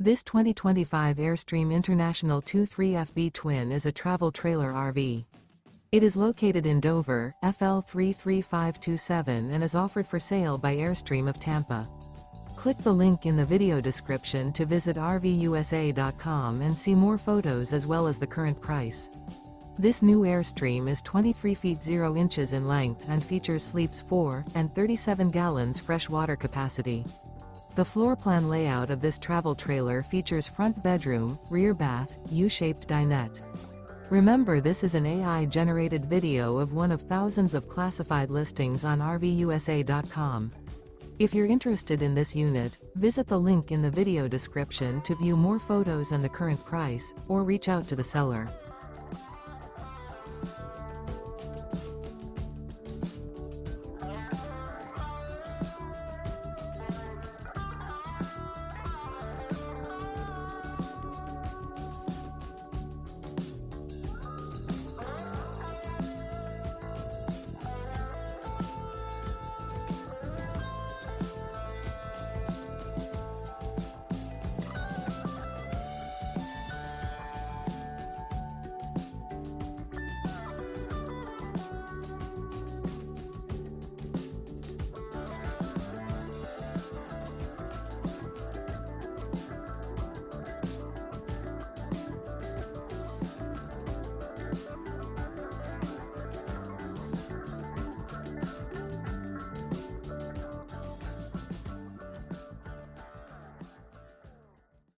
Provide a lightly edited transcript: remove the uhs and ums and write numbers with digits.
This 2025 Airstream International 23FB Twin is a travel trailer RV. It is located in Dover, FL 33527 and is offered for sale by Airstream of Tampa. Click the link in the video description to visit RVUSA.com and see more photos as well as the current price. This new Airstream is 23 feet 0 inches in length and features sleeps 4 and 37 gallons fresh water capacity. The floor plan layout of this travel trailer features front bedroom, rear bath, U-shaped dinette. Remember, this is an AI-generated video of one of thousands of classified listings on RVUSA.com. If you're interested in this unit, visit the link in the video description to view more photos and the current price, or reach out to the seller.